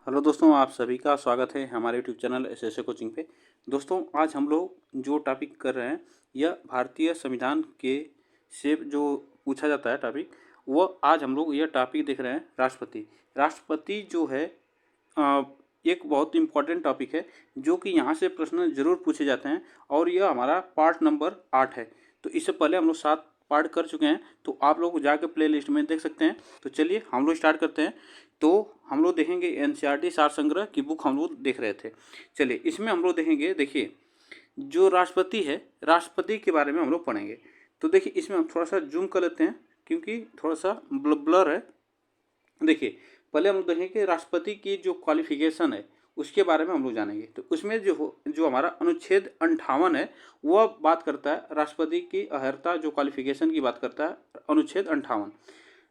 Hello दोस्तों, आप सभी का स्वागत है हमारे यूट्यूब चैनल एसएसए कोचिंग पे। दोस्तों, आज हम लोग जो टॉपिक कर रहे हैं यह भारतीय संविधान के से जो पूछा जाता है टॉपिक, वो आज हम लोग यह टॉपिक देख रहे हैं राष्ट्रपति। राष्ट्रपति जो है अ, एक बहुत इम्पॉर्टेंट टॉपिक है जो कि यहाँ से प्रश्न जरूर पूछे जाते हैं और यह हमारा पार्ट नंबर 8 है। तो इससे पहले हम लोग 7 पार्ट कर चुके हैं, तो आप लोग जाकर प्ले लिस्ट में देख सकते हैं। तो चलिए हम लोग स्टार्ट करते हैं। तो हम लोग देखेंगे एनसीईआरटी सार संग्रह की बुक हम लोग देख रहे थे। चलिए इसमें हम लोग देखेंगे, देखिए जो राष्ट्रपति है, राष्ट्रपति के बारे में हम लोग पढ़ेंगे। तो देखिए इसमें हम थोड़ा सा जूम कर लेते हैं क्योंकि थोड़ा सा ब्लर है। देखिए पहले हम लोग देखेंगे कि राष्ट्रपति की जो क्वालिफिकेशन है उसके बारे में हम लोग जानेंगे। तो उसमें जो हमारा अनुच्छेद 58 है वह बात करता है राष्ट्रपति की अर्हता, जो क्वालिफिकेशन की बात करता है अनुच्छेद 58।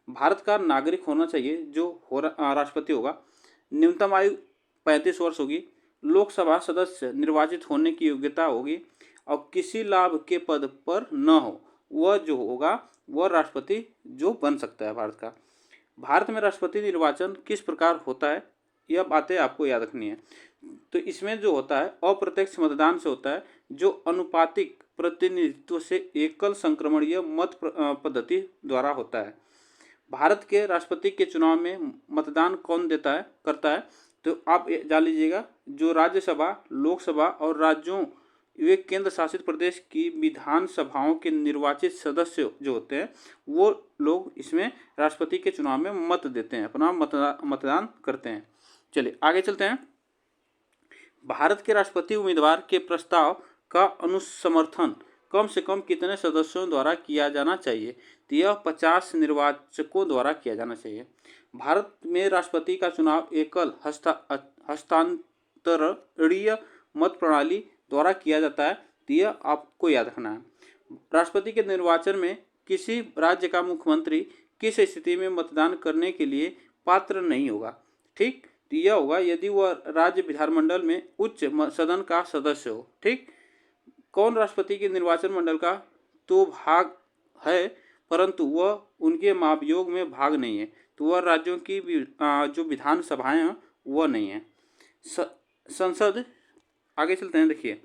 भारत का नागरिक होना चाहिए जो राष्ट्रपति होगा। न्यूनतम आयु 35 वर्ष होगी। लोकसभा सदस्य निर्वाचित होने की योग्यता होगी और किसी लाभ के पद पर न हो, वह जो होगा वह राष्ट्रपति जो बन सकता है भारत का। भारत में राष्ट्रपति निर्वाचन किस प्रकार होता है, यह बातें आपको याद रखनी है। तो इसमें जो होता है अप्रत्यक्ष मतदान से होता है, जो अनुपातिक प्रतिनिधित्व से एकल संक्रमणीय मत पद्धति द्वारा होता है। भारत के राष्ट्रपति के चुनाव में मतदान कौन करता है, तो आप जान लीजिएगा, जो राज्यसभा, लोकसभा और राज्यों वे केंद्र शासित प्रदेश की विधानसभाओं के निर्वाचित सदस्य जो होते हैं वो लोग इसमें राष्ट्रपति के चुनाव में मत देते हैं, अपना मतदान करते हैं। चलिए आगे चलते हैं। भारत के राष्ट्रपति उम्मीदवार के प्रस्ताव का अनुसमर्थन कम से कम कितने सदस्यों द्वारा किया जाना चाहिए, तो यह 50 निर्वाचकों द्वारा किया जाना चाहिए। भारत में राष्ट्रपति का चुनाव एकल हस्तांतरणीय मत प्रणाली द्वारा किया जाता है, तो यह आपको याद रखना है। राष्ट्रपति के निर्वाचन में किसी राज्य का मुख्यमंत्री किस स्थिति में मतदान करने के लिए पात्र नहीं होगा, ठीक। तो यह होगा यदि वह राज्य विधानमंडल में उच्च सदन का सदस्य हो, ठीक। कौन राष्ट्रपति के निर्वाचन मंडल का तो भाग है, परंतु वह उनके महाभियोग में भाग नहीं है, तो वह राज्यों की जो विधानसभाएं हैं वह नहीं है। संसद, आगे चलते हैं। देखिए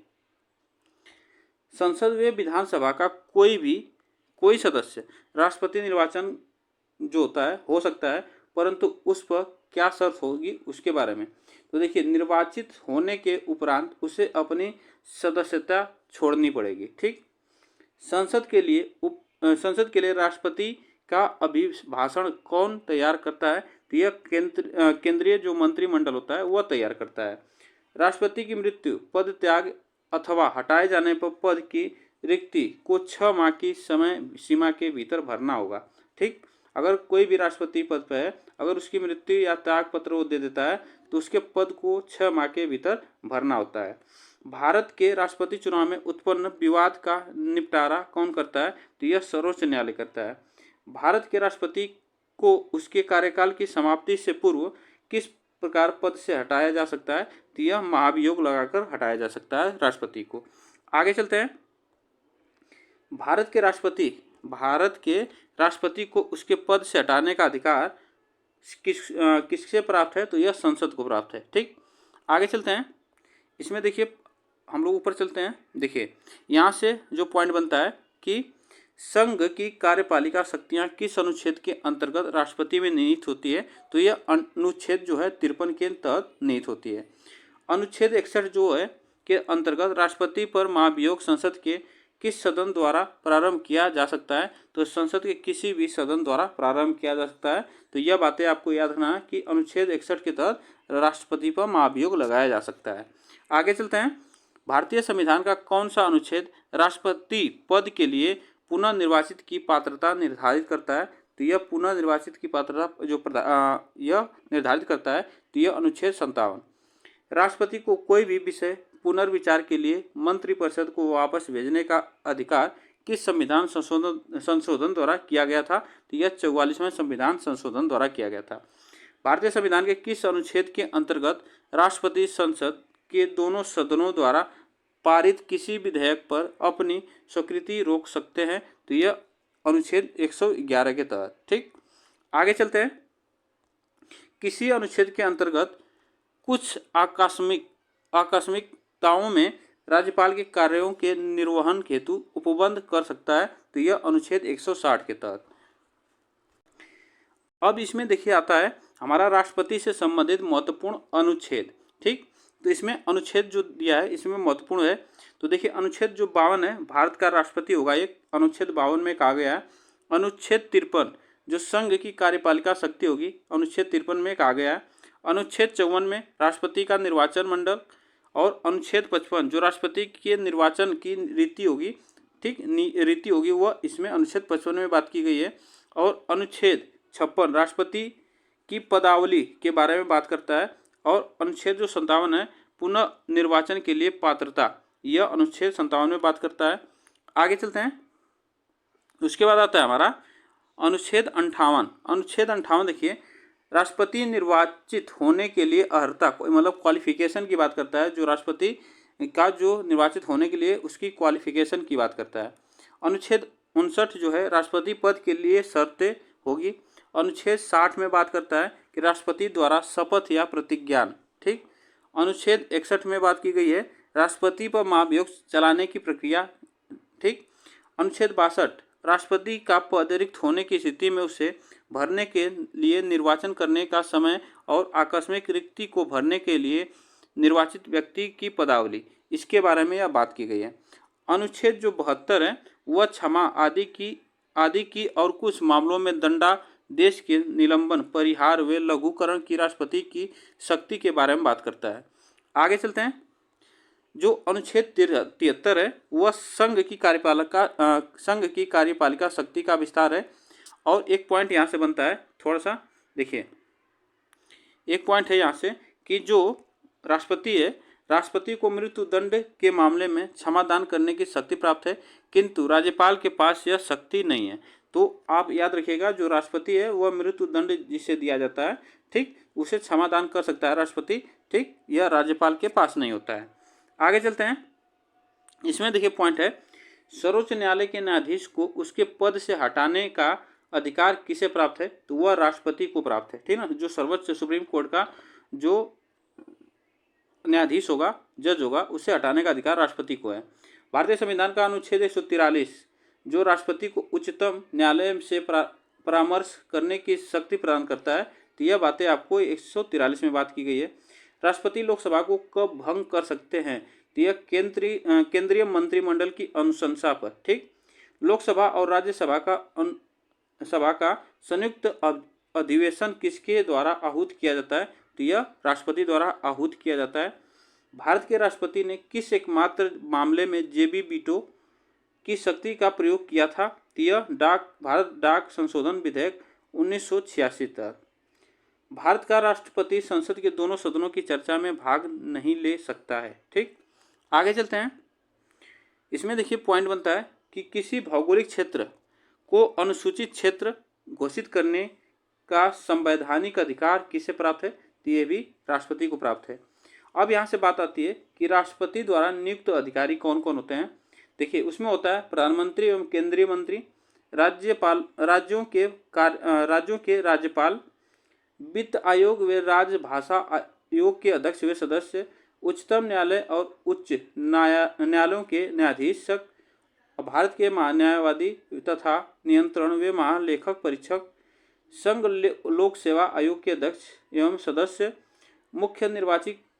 संसद व विधानसभा का कोई सदस्य राष्ट्रपति निर्वाचन जो होता है हो सकता है, परंतु उस पर क्या शर्त होगी उसके बारे में। तो देखिए निर्वाचित होने के उपरांत उसे अपनी सदस्यता छोड़नी पड़ेगी, ठीक। संसद के लिए राष्ट्रपति का अभिभाषण कौन तैयार करता है, तो यह केंद्रीय जो मंत्रिमंडल होता है वह तैयार करता है। राष्ट्रपति की मृत्यु, पद त्याग अथवा हटाए जाने पर पद की रिक्ति को 6 माह की समय सीमा के भीतर भरना होगा, ठीक। अगर कोई भी राष्ट्रपति पद पर है, अगर उसकी मृत्यु या त्याग पत्र वो दे देता है तो उसके पद को 6 माह के भीतर भरना होता है। भारत के राष्ट्रपति चुनाव में उत्पन्न विवाद का निपटारा कौन करता है, तो यह सर्वोच्च न्यायालय करता है। भारत के राष्ट्रपति को उसके कार्यकाल की समाप्ति से पूर्व किस प्रकार पद से हटाया जा सकता है, तो यह महाभियोग लगाकर हटाया जा सकता है राष्ट्रपति को। आगे चलते हैं। भारत के राष्ट्रपति को उसके पद से हटाने का अधिकार किससे प्राप्त है, तो यह संसद को प्राप्त है, ठीक। आगे चलते हैं। इसमें देखिए हम लोग ऊपर चलते हैं। देखिए यहाँ से जो पॉइंट बनता है कि संघ की कार्यपालिका शक्तियाँ किस अनुच्छेद के अंतर्गत राष्ट्रपति में निहित होती है, तो यह अनुच्छेद जो है 53 के तहत निहित होती है। अनुच्छेद 61 जो है के अंतर्गत राष्ट्रपति पर महाभियोग संसद के किस सदन द्वारा प्रारंभ किया जा सकता है, तो संसद के किसी भी सदन द्वारा प्रारंभ किया जा सकता है। तो यह बातें आपको याद रखना है कि अनुच्छेद 61 के तहत राष्ट्रपति पर महाभियोग लगाया जा सकता है। आगे चलते हैं। भारतीय संविधान का कौन सा अनुच्छेद राष्ट्रपति पद के लिए पुनः निर्वाचित की पात्रता निर्धारित करता है, तो यह पुनः निर्वाचित की पात्रता जो यह निर्धारित करता है, तो यह अनुच्छेद 57। राष्ट्रपति को कोई भी विषय पुनर्विचार के लिए मंत्रिपरिषद को वापस भेजने का अधिकार किस संविधान संशोधन द्वारा किया गया था, तो यह 44वें संविधान संशोधन द्वारा किया गया था। भारतीय संविधान के किस अनुच्छेद के अंतर्गत राष्ट्रपति संसद के दोनों सदनों द्वारा पारित किसी विधेयक पर अपनी स्वीकृति रोक सकते हैं, तो यह अनुच्छेद 111 के तहत, ठीक। आगे चलते हैं। किसी अनुच्छेद के अंतर्गत कुछ आकस्मिकताओं में राज्यपाल के कार्यों के निर्वहन हेतु उपबंध कर सकता है, तो यह अनुच्छेद 160 के तहत। अब इसमें देखिए आता है हमारा राष्ट्रपति से संबंधित महत्वपूर्ण अनुच्छेद। ठीक, तो इसमें अनुच्छेद जो दिया है इसमें महत्वपूर्ण है। तो देखिए अनुच्छेद जो 52 है, भारत का राष्ट्रपति होगा, एक अनुच्छेद 52 में कहा गया है। अनुच्छेद 53 जो संघ की कार्यपालिका शक्ति होगी, अनुच्छेद 53 में कहा गया है। अनुच्छेद 54 में राष्ट्रपति का निर्वाचन मंडल, और अनुच्छेद 55 जो राष्ट्रपति के निर्वाचन की रीति होगी, ठीक, रीति होगी, वह इसमें अनुच्छेद 55 में बात की गई है। और अनुच्छेद 56 राष्ट्रपति की पदावली के बारे में बात करता है। और अनुच्छेद जो 57 है पुनः निर्वाचन के लिए पात्रता, यह अनुच्छेद 57 में बात करता है। आगे चलते हैं, उसके बाद आता है हमारा अनुच्छेद 58। अनुच्छेद 58 देखिए राष्ट्रपति निर्वाचित होने के लिए अर्हता, मतलब क्वालिफिकेशन की बात करता है। जो राष्ट्रपति का जो निर्वाचित होने के लिए उसकी क्वालिफिकेशन की बात करता है। अनुच्छेद 59 जो है राष्ट्रपति पद के लिए शर्तें होगी। अनुच्छेद 60 में बात करता है कि राष्ट्रपति द्वारा शपथ या प्रतिज्ञान। ठीक, अनुच्छेद 61 में बात की गई है राष्ट्रपति पर महाभियोग चलाने की प्रक्रिया। ठीक, अनुच्छेद 62 राष्ट्रपति का पद रिक्त होने की स्थिति में उसे भरने के लिए निर्वाचन करने का समय और आकस्मिक रिक्ति को भरने के लिए निर्वाचित व्यक्ति की पदावली, इसके बारे में यह बात की गई है। अनुच्छेद जो 72 है वह क्षमा आदि की और कुछ मामलों में दंडादेश के निलंबन, परिहार व लघुकरण की राष्ट्रपति की शक्ति के बारे में बात करता है। आगे चलते हैं, जो अनुच्छेद 73 है वह संघ की कार्यपालिका शक्ति का विस्तार है। और एक पॉइंट यहाँ से बनता है, थोड़ा सा देखिए, एक पॉइंट है यहाँ से कि जो राष्ट्रपति है, राष्ट्रपति को मृत्यु दंड के मामले में क्षमादान करने की शक्ति प्राप्त है, किंतु राज्यपाल के पास यह शक्ति नहीं है। तो आप याद रखिएगा, जो राष्ट्रपति है वह मृत्यु दंड जिसे दिया जाता है, ठीक, उसे क्षमादान कर सकता है राष्ट्रपति। ठीक, यह राज्यपाल के पास नहीं होता है। आगे चलते हैं, इसमें देखिए पॉइंट है सर्वोच्च न्यायालय के न्यायाधीश को उसके पद से हटाने का अधिकार किसे प्राप्त है, तो वह राष्ट्रपति को प्राप्त है। ठीक ना, जो सर्वोच्च सुप्रीम कोर्ट का जो न्यायाधीश होगा, जज होगा, उसे हटाने का अधिकार राष्ट्रपति को है। भारतीय संविधान का अनुच्छेद 143 जो राष्ट्रपति को उच्चतम न्यायालय से परामर्श करने की शक्ति प्रदान करता है, तो यह बातें आपको 143 में बात की गई है। राष्ट्रपति लोकसभा को कब भंग कर सकते हैं, तो यह केंद्रीय मंत्रिमंडल की अनुशंसा पर। ठीक, लोकसभा और राज्यसभा का संयुक्त अधिवेशन किसके द्वारा आहूत किया जाता है, तो यह राष्ट्रपति द्वारा आहूत किया जाता है। भारत के राष्ट्रपति ने किस एकमात्र मामले में जेबी वीटो की शक्ति का प्रयोग किया था, तो यह भारत डाक संशोधन विधेयक 1986 तक। भारत का राष्ट्रपति संसद के दोनों सदनों की चर्चा में भाग नहीं ले सकता है। ठीक, आगे चलते हैं, इसमें देखिए पॉइंट बनता है कि किसी भौगोलिक क्षेत्र को अनुसूचित क्षेत्र घोषित करने का संवैधानिक अधिकार किसे प्राप्त है, तो ये भी राष्ट्रपति को प्राप्त है। अब यहाँ से बात आती है कि राष्ट्रपति द्वारा नियुक्त अधिकारी कौन कौन होते हैं। देखिए उसमें होता है प्रधानमंत्री एवं केंद्रीय मंत्री, राज्यों के राज्यपाल, वित्त आयोग व राजभाषा आयोग के अध्यक्ष व सदस्य, उच्चतम न्यायालय और उच्च न्यायालयों के न्यायाधीशक, भारत के महान्यायवादी तथा नियंत्रण व महालेखक परीक्षक, संघ लोक सेवा आयोग के अध्यक्ष एवं सदस्य, मुख्य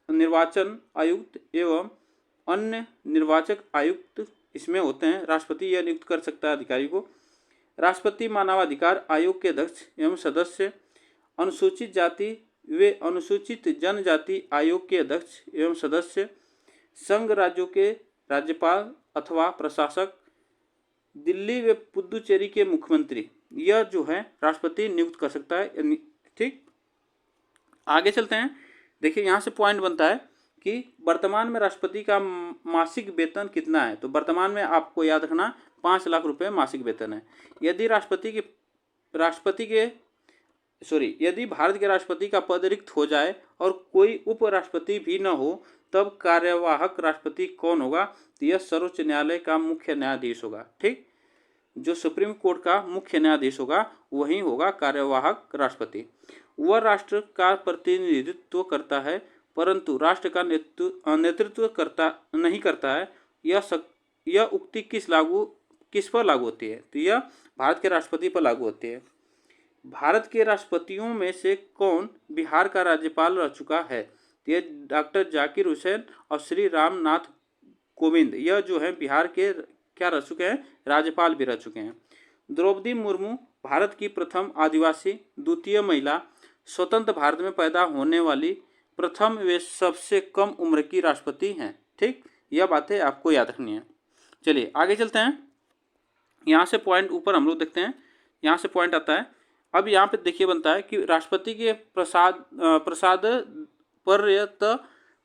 निर्वाचन आयुक्त एवं अन्य निर्वाचक आयुक्त इसमें होते हैं। राष्ट्रपति यह नियुक्त कर सकता है अधिकारी को। राष्ट्रपति मानवाधिकार आयोग के अध्यक्ष एवं सदस्य, अनुसूचित जाति व अनुसूचित जनजाति आयोग के अध्यक्ष एवं सदस्य, संघ राज्यों के राज्यपाल अथवा प्रशासक, दिल्ली व पुदुचेरी के मुख्यमंत्री, यह जो है राष्ट्रपति नियुक्त कर सकता है। ठीक, आगे चलते हैं, देखिए यहाँ से पॉइंट बनता है कि वर्तमान में राष्ट्रपति का मासिक वेतन कितना है, तो वर्तमान में आपको याद रखना 5 लाख रुपए मासिक वेतन है। यदि यदि भारत के राष्ट्रपति का पद रिक्त हो जाए और कोई उपराष्ट्रपति भी न हो, तब कार्यवाहक राष्ट्रपति कौन होगा, तो यह सर्वोच्च न्यायालय का मुख्य न्यायाधीश होगा। ठीक, जो सुप्रीम कोर्ट का मुख्य न्यायाधीश होगा वही होगा कार्यवाहक राष्ट्रपति। वह राष्ट्र का प्रतिनिधित्व करता है, परंतु राष्ट्र का नेतृत्व नहीं करता है। यह उक्ति किस पर लागू होती है? तो यह भारत के राष्ट्रपति पर लागू होती है। भारत के राष्ट्रपतियों में से कौन बिहार का राज्यपाल रह चुका है? तो यह डॉक्टर जाकिर हुसैन और श्री राम नाथ कोविंद, यह जो है बिहार के क्या रह चुके हैं? राज्यपाल भी रह चुके हैं। द्रौपदी मुर्मू भारत की प्रथम आदिवासी द्वितीय महिला, स्वतंत्र भारत में पैदा होने वाली प्रथम वे सबसे कम उम्र की राष्ट्रपति हैं। ठीक, यह बातें आपको याद रखनी है। चलिए आगे चलते हैं। यहाँ से पॉइंट ऊपर हम लोग देखते हैं, यहाँ से पॉइंट आता है। अब यहाँ पे देखिए बनता है कि राष्ट्रपति के प्रसाद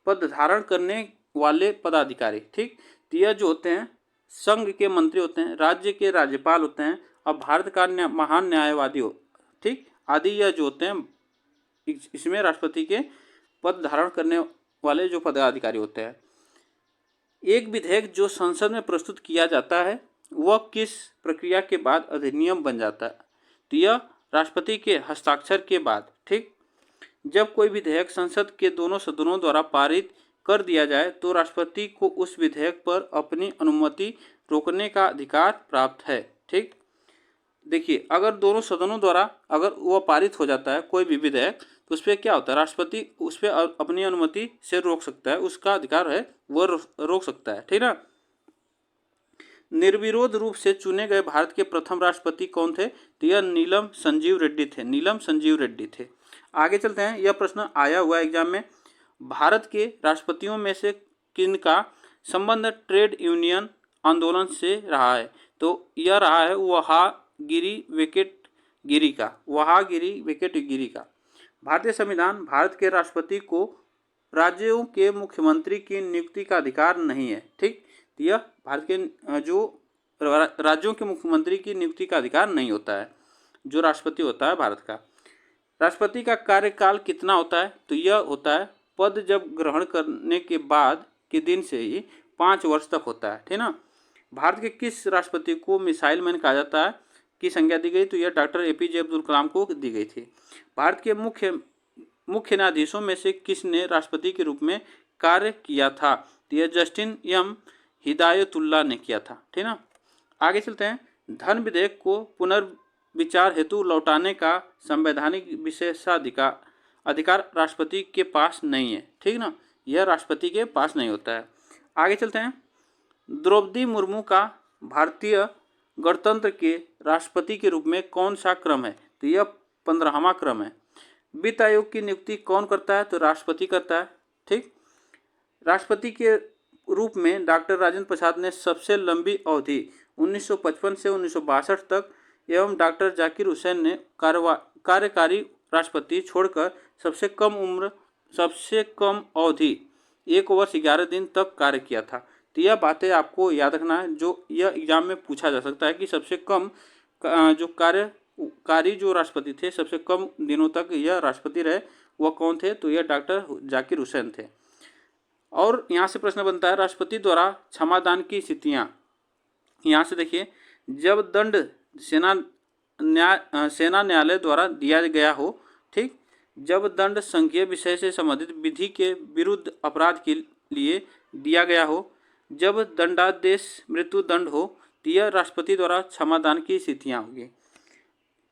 पद धारण करने वाले पदाधिकारी, ठीक, तो यह जो होते हैं संघ के मंत्री होते हैं, राज्य के राज्यपाल होते हैं और भारत का महान न्यायवादी हो, ठीक, आदि यह जो होते हैं इसमें राष्ट्रपति के पद धारण करने वाले जो पदाधिकारी होते हैं। एक विधेयक जो संसद में प्रस्तुत किया जाता है वह किस प्रक्रिया के बाद अधिनियम बन जाता है? तो यह राष्ट्रपति के हस्ताक्षर के बाद। ठीक, जब कोई विधेयक संसद के दोनों सदनों द्वारा पारित कर दिया जाए तो राष्ट्रपति को उस विधेयक पर अपनी अनुमति रोकने का अधिकार प्राप्त है। ठीक, देखिए अगर दोनों सदनों द्वारा अगर वह पारित हो जाता है कोई भी विधेयक, तो उस पर क्या होता है? राष्ट्रपति उस पर अपनी अनुमति से रोक सकता है, उसका अधिकार है वह रोक सकता है। ठीक ना। निर्विरोध रूप से चुने गए भारत के प्रथम राष्ट्रपति कौन थे? तो यह नीलम संजीव रेड्डी थे। नीलम संजीव रेड्डी थे। आगे चलते हैं। यह प्रश्न आया हुआ एग्जाम में। भारत के राष्ट्रपतियों में से किनका संबंध ट्रेड यूनियन आंदोलन से रहा है? तो यह रहा है वहागिरी वेंकट गिरी का। भारतीय संविधान भारत के राष्ट्रपति को राज्यों के मुख्यमंत्री की नियुक्ति का अधिकार नहीं है। ठीक, यह भारत के जो राज्यों के मुख्यमंत्री की नियुक्ति का अधिकार नहीं होता है, जो राष्ट्रपति होता है भारत का। राष्ट्रपति का कार्यकाल कितना होता है? तो यह होता है पद जब ग्रहण करने के बाद के दिन से ही 5 वर्ष तक होता है। ठीक ना। भारत के किस राष्ट्रपति को मिसाइल मैन कहा जाता है की संज्ञा दी गई? तो यह डॉक्टर APJ अब्दुल कलाम को दी गई थी। भारत के मुख्य न्यायाधीशों में से किसने राष्ट्रपति के रूप में कार्य किया था? तो यह जस्टिन एम हिदायतुल्लाह ने किया था। ठीक ना। आगे चलते हैं। धन विधेयक को पुनर्विचार हेतु लौटाने का संवैधानिक विशेषाधिकार राष्ट्रपति के पास नहीं है। ठीक ना, यह राष्ट्रपति के पास नहीं होता है। आगे चलते हैं। द्रौपदी मुर्मू का भारतीय गणतंत्र के राष्ट्रपति के रूप में कौन सा क्रम है? तो यह 15वां क्रम है। वित्त आयोग की नियुक्ति कौन करता है? तो राष्ट्रपति करता है। ठीक, राष्ट्रपति के रूप में डॉक्टर राजेंद्र प्रसाद ने सबसे लंबी अवधि 1955 से 1962 तक एवं डॉक्टर जाकिर हुसैन ने कार्यकारी राष्ट्रपति छोड़कर सबसे कम अवधि 1 वर्ष 11 दिन तक कार्य किया था। तो यह बातें आपको याद रखना है, जो यह एग्जाम में पूछा जा सकता है कि सबसे कम जो कार्यकारी जो राष्ट्रपति थे, सबसे कम दिनों तक यह राष्ट्रपति रहे, वह कौन थे? तो यह डॉक्टर जाकिर हुसैन थे। और यहाँ से प्रश्न बनता है राष्ट्रपति द्वारा क्षमादान की स्थितियाँ। यहाँ से देखिए, जब दंड सेना न्यायालय द्वारा दिया गया हो, ठीक, जब दंड संघीय विषय से संबंधित विधि के विरुद्ध अपराध के लिए दिया गया हो, जब दंडादेश मृत्यु दंड हो, तो यह राष्ट्रपति द्वारा क्षमादान की स्थितियाँ होगी।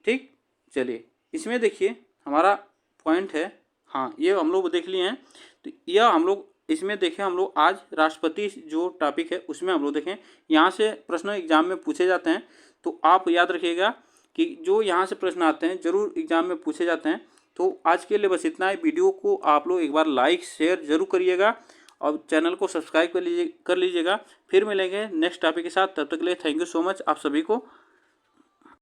ठीक, चलिए इसमें देखिए हमारा पॉइंट है, हाँ ये हम लोग देख लिए हैं। तो यह हम लोग इसमें देखें, हम लोग आज राष्ट्रपति जो टॉपिक है उसमें हम लोग देखें। यहाँ से प्रश्न एग्जाम में पूछे जाते हैं, तो आप याद रखिएगा कि जो यहाँ से प्रश्न आते हैं जरूर एग्जाम में पूछे जाते हैं। तो आज के लिए बस इतना है। वीडियो को आप लोग एक बार लाइक शेयर जरूर करिएगा और चैनल को सब्सक्राइब कर लीजिएगा। फिर मिलेंगे नेक्स्ट टॉपिक के साथ, तब तक के लिए थैंक यू सो मच आप सभी को।